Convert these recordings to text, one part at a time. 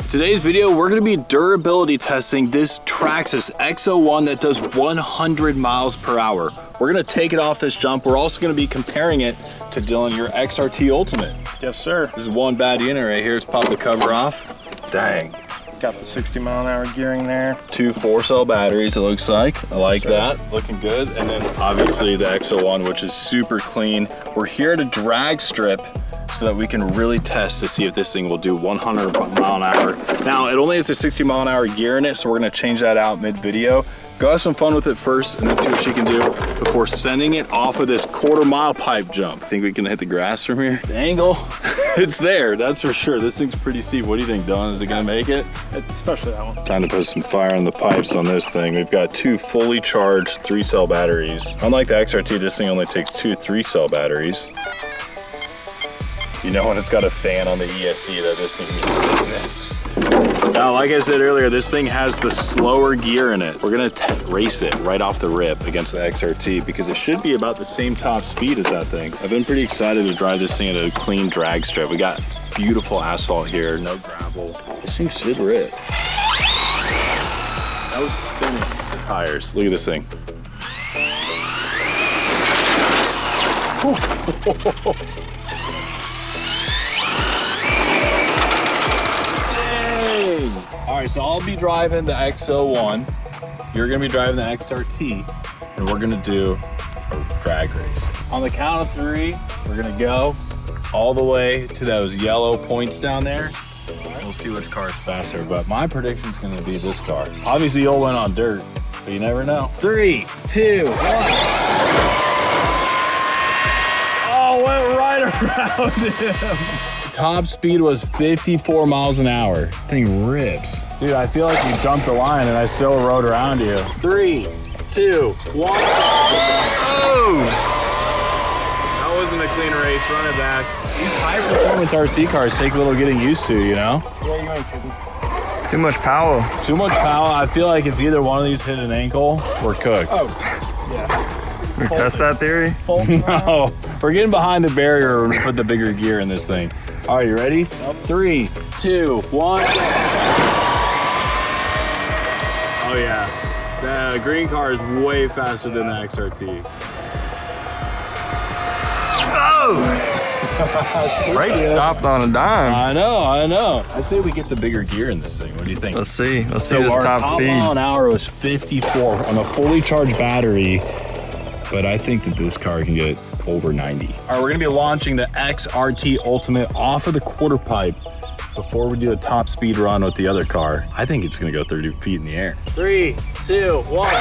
Today's video, we're gonna be durability testing this Traxxas X0-1 that does 100 miles per hour. We're gonna take it off this jump. We're also gonna be comparing it to Dylan, your XRT Ultimate. Yes, sir. This is one bad unit right here. Let's pop the cover off. Dang. Got the 60-mile-an-hour gearing there. 2 4-cell batteries, it looks like. I like that, looking good. And then obviously the X0-1, which is super clean. We're here to drag strip so that we can really test to see if this thing will do 100 mile an hour. Now, it only has a 60 mile an hour gear in it, so we're gonna change that out mid-video. Go have some fun with it first and then see what she can do before sending it off of this quarter-mile pipe jump. Think we can hit the grass from here? The angle, it's there, that's for sure. This thing's pretty steep. What do you think, Dylan? Is it gonna make it? Especially that one. Time to put some fire on the pipes on this thing. We've got 2 fully charged 3-cell batteries. Unlike the XRT, this thing only takes 2 3-cell batteries. You know when it's got a fan on the ESC that this thing means business. Now, like I said earlier, this thing has the slower gear in it. We're gonna race it right off the rip against the XRT because it should be about the same top speed as that thing. I've been pretty excited to drive this thing at a clean drag strip. We got beautiful asphalt here, no gravel. This thing should rip. That was spinning the tires. Look at this thing. All right, so I'll be driving the X0-1. You're gonna be driving the XRT, and we're gonna do a drag race. On the count of 3, we're gonna go all the way to those yellow points down there. We'll see which car is faster, but my prediction is gonna be this car. Obviously, you'll win on dirt, but you never know. 3, 2, 1. Oh, went right around him. Top speed was 54 miles an hour. Thing rips. Dude, I feel like you jumped the line and I still rode around you. 3, 2, 1. Oh! That wasn't a clean race, run it back. These high performance RC cars take a little getting used to, you know? Yeah, you ain't kidding. Too much power. Too much power. I feel like if either one of these hit an ankle, we're cooked. Oh, yeah. We test that theory? No, we're getting behind the barrier and put the bigger gear in this thing. All right, you ready? Yep. 3, 2, 1. Oh yeah, the green car is way faster than the XRT. Oh! Brake stopped on a dime. I know. I say we get the bigger gear in this thing. What do you think? Let's see this our top speed. Mile an hour was 54 on a fully charged battery, but I think that this car can get over 90. All right, we're gonna be launching the XRT Ultimate off of the quarter pipe before we do a top speed run with the other car. I think it's gonna go 30 feet in the air. 3, 2, 1.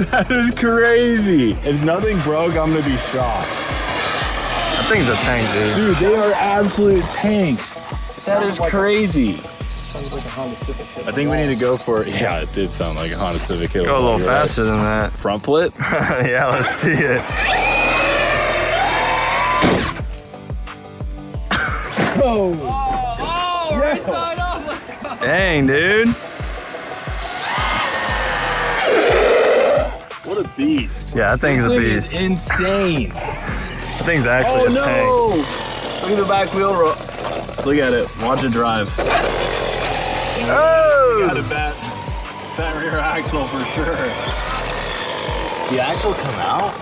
That is crazy. If nothing broke, I'm gonna be shocked. That thing's a tank, dude. Dude, they are absolute tanks. That is crazy. Sounds like a Honda Civic. I think we need to go for it. Yeah, it did sound like a Honda Civic. Go a little faster than that. Front flip? Yeah, let's see it. Oh! Right side up. Let's go. Dang, dude. What a beast. Yeah, that thing's a beast. Is insane. That thing's actually a tank. Look at the back wheel roll. Look at it. Watch it drive. Oh! Got a bad rear axle for sure. The axle come out?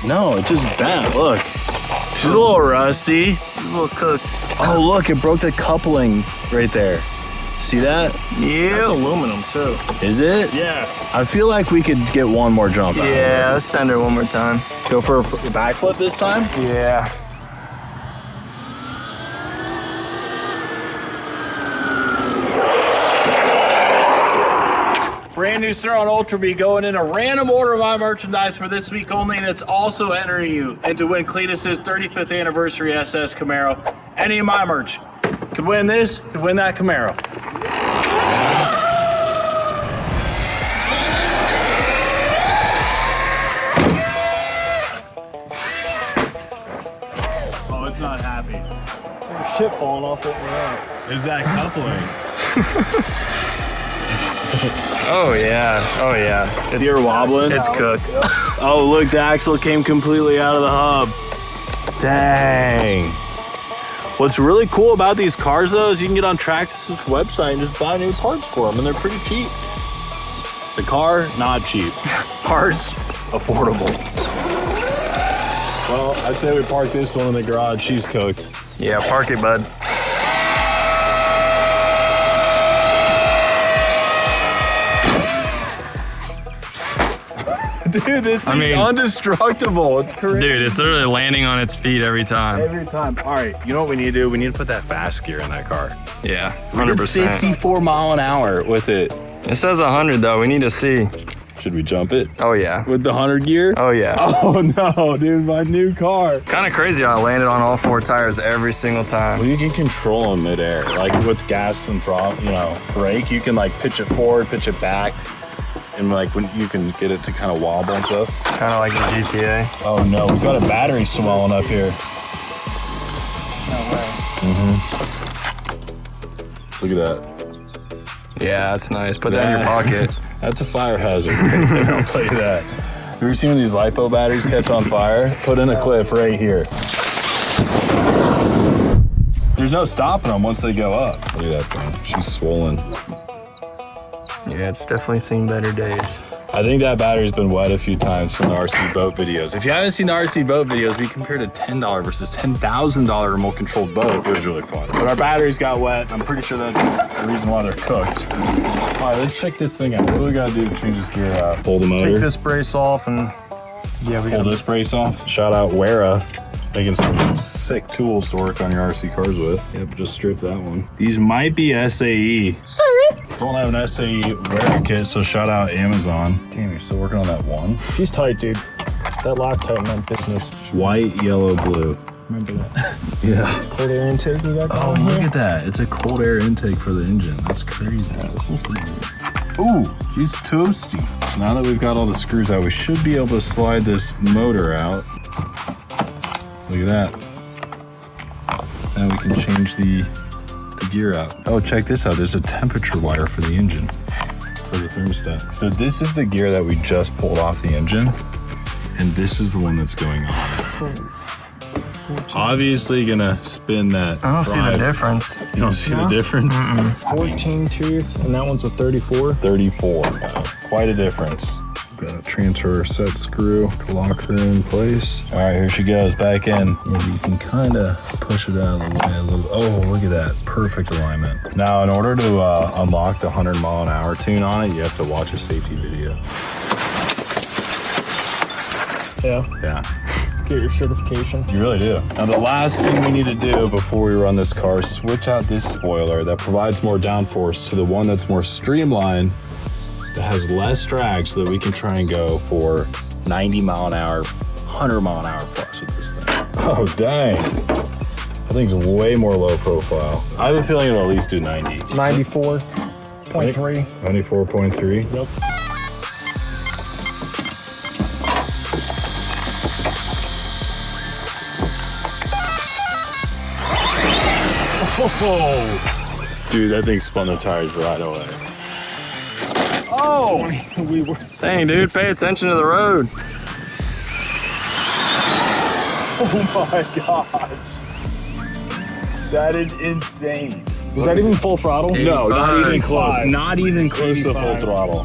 No, it just bent. Look. She's a little rusty. A little cooked. Oh, look, it broke the coupling right there. See that? Yeah. That's aluminum, too. Is it? Yeah. I feel like we could get one more jump out. Yeah, let's send her one more time. Go for a backflip this time? Yeah. Brand new Sur on Ultra B going in a random order of my merchandise for this week only, and it's also entering you into win Cletus's 35th anniversary SS Camaro. Any of my merch could win this, could win that Camaro. Oh, it's not happy. There's shit falling off it. Yeah. There's that coupling. Oh yeah. Oh yeah. You're wobbling? It's cooked. Oh, look, the axle came completely out of the hub. Dang. What's really cool about these cars, though, is you can get on Traxxas' website and just buy new parts for them, and they're pretty cheap. The car, not cheap. Parts, affordable. Well, I'd say we park this one in the garage. She's cooked. Yeah, park it, bud. Dude, this is indestructible. It's crazy. Dude, it's literally landing on its feet every time. Every time. All right, you know what we need to do? We need to put that fast gear in that car. Yeah, 100%. 54 mile an hour with it. It says 100 though. We need to see. Should we jump it? Oh yeah. With the 100 gear? Oh yeah. Oh no, dude, my new car. Kind of crazy how I landed on all 4 tires every single time. Well, you can control them midair. Like with gas and brake, you can like pitch it forward, pitch it back. And like when you can get it to kind of wobble and stuff. Kind of like the GTA. Oh no, we've got a battery swelling up here. No way. Look at that. Yeah, that's nice. Put that in your pocket. That's a fire hazard. I'll tell you that. Have you ever seen when these LiPo batteries catch on fire? Put in a clip right here. There's no stopping them once they go up. Look at that thing. She's swollen. Yeah, it's definitely seen better days. I think that battery's been wet a few times from the RC boat videos. If you haven't seen the RC boat videos, we compared a $10 versus $10,000 remote controlled boat. It was really fun. But our batteries got wet. I'm pretty sure that's the reason why they're cooked. All right, let's check this thing out. What do we gotta do to change this gear out? Pull the motor. Take this brace off and yeah, we Pull got this brace off. Shout out Wera, making some sick tools to work on your RC cars with. Yep, just strip that one. These might be SAE. Don't have an SAE Wera kit, so shout out Amazon. Damn, you're still working on that one? She's tight, dude. That Loctite meant business. White, yellow, blue. Remember that. Yeah. Cold air intake we got Oh, going look here. at that. It's a cold air intake for the engine. That's crazy. Yeah, this is pretty neat. Ooh, she's toasty. Now that we've got all the screws out, we should be able to slide this motor out. Look at that. And we can change the gear out. Oh, check this out. There's a temperature wire for the engine, for the thermostat. So this is the gear that we just pulled off the engine, and this is the one that's going on. Obviously gonna spin that. I don't see the difference. You don't see the difference? 14 tooth, and that one's a 34. 34. Wow. Quite a difference. Gotta transfer our set screw to lock her in place. All right, here she goes, back in. And you can kind of push it out of the way a little. Oh, look at that, perfect alignment. Now, in order to unlock the 100 mile an hour tune on it, you have to watch a safety video. Yeah, Yeah, get your certification. you really do. Now, the last thing we need to do before we run this car is switch out this spoiler that provides more downforce to the one that's more streamlined, that has less drag, so that we can try and go for 90 mile an hour, 100 mile an hour plus with this thing. Oh, dang. That thing's way more low profile. I have a feeling it'll at least do 90. 94.3. 94.3. Yep. Oh, dude, that thing spun the tires right away. Oh, we were. Dang, dude, pay attention to the road. Oh my gosh. That is insane. Was that even full throttle? No, not even 85. close. Not even close to full 85. throttle.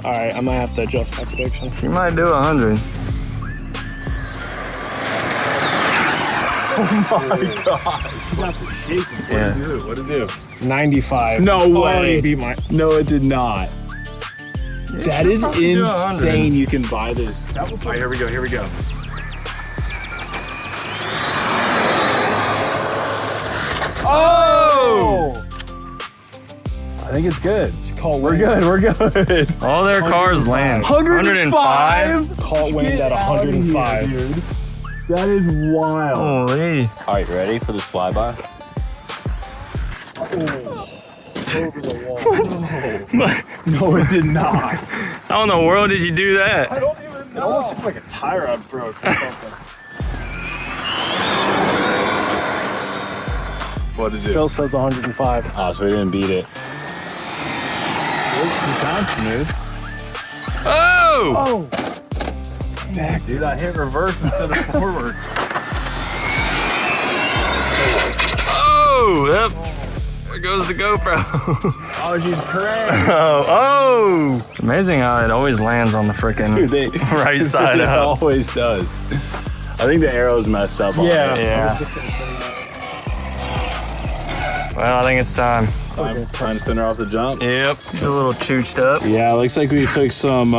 All right, I might have to adjust my prediction. You might do 100. Oh my gosh. You got the shaking. Yeah. What did it do? 95. No Already way. beat my. No, it did not. That is insane. You can buy this. That was All right, here we go. Here we go. Oh! I think it's good. Call We're wind. good. We're good. All their cars land. 105? Call wind at 105. Dude. That is wild. Holy. All right, ready for this flyby? Over the wall. No, it did not. How in the world did you do that? I don't even know. It almost looked like a tire I broke or something. What is Still says 105. Oh, so we didn't beat it. She's not smooth. Oh! Back, dude, I hit reverse instead of forward. Oh! Yep. There goes the GoPro. Oh, she's correct. Oh! It's amazing how it always lands on the frickin' right side It up. always does. I think the arrow's messed up on it. Yeah. I was just gonna say that. Well, I think it's time. Time to send her off the jump. Yep. It's a little chooched up. Yeah, looks like we took some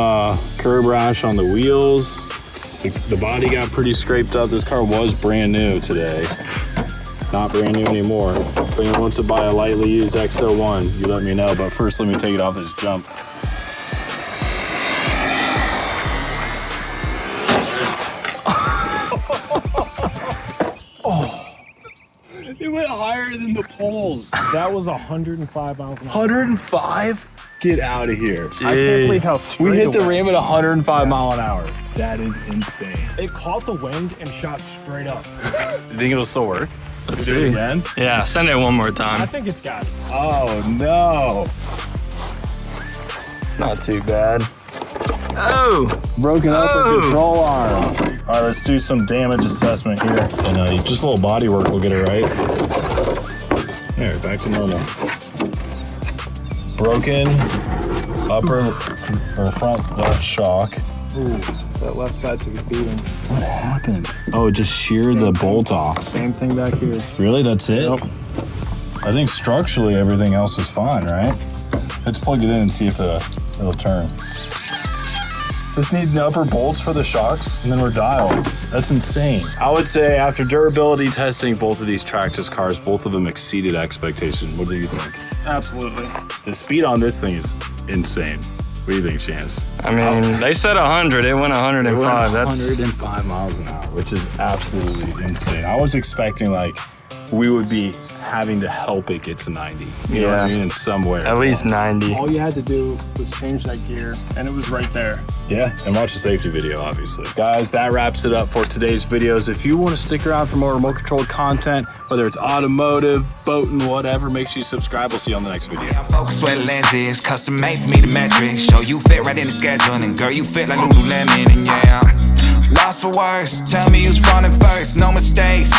curb rash on the wheels. The body got pretty scraped up. This car was brand new today. Not brand new anymore. If anyone wants to buy a lightly used X0-1, you let me know. But first, let me take it off this jump. It went higher than the poles. That was 105 miles an hour. 105? Get out of here. I can't believe how straight We hit the it ram went. at 105 mile an hour. That is insane. It caught the wind and shot straight up. You think it'll still work? Let's Do it see. again? Yeah, send it one more I time. think it's got it. Oh no. It's not too bad. Oh! Broken upper Oh. control arm. All right, let's do some damage assessment here. And just a little body work will get it right. There, back to normal. Broken upper or front left shock. Ooh, that left side took a beating. What happened? Oh, it just sheared the bolt off. Same thing back here. Really? That's it? Yep. I think structurally everything else is fine, right? Let's plug it in and see if it'll turn. Just need the upper bolts for the shocks, and then we're dialed. That's insane. I would say after durability testing both of these Traxxas cars, both of them exceeded expectation. What do you think? Absolutely. The speed on this thing is insane. What do you think, Chance? I mean, they said 100. It went 105. That's 105 miles an hour, which is absolutely insane. I was expecting like we would be having to help it get to 90. You know what I Yeah. mean? In some way. at least 90. All you had to do was change that gear, and it was right there. Yeah, and watch the safety video, obviously. Guys, that wraps it up for today's videos. If you want to stick around for more remote controlled content, whether it's automotive, boating, whatever, make sure you subscribe. We'll see you on the next video. I'm focused where the lens is, custom made for me the metric. Show you fit right in the schedule, and girl, you fit like Lululemon, and yeah, I'm lost for words. Tell me who's running first, no mistakes.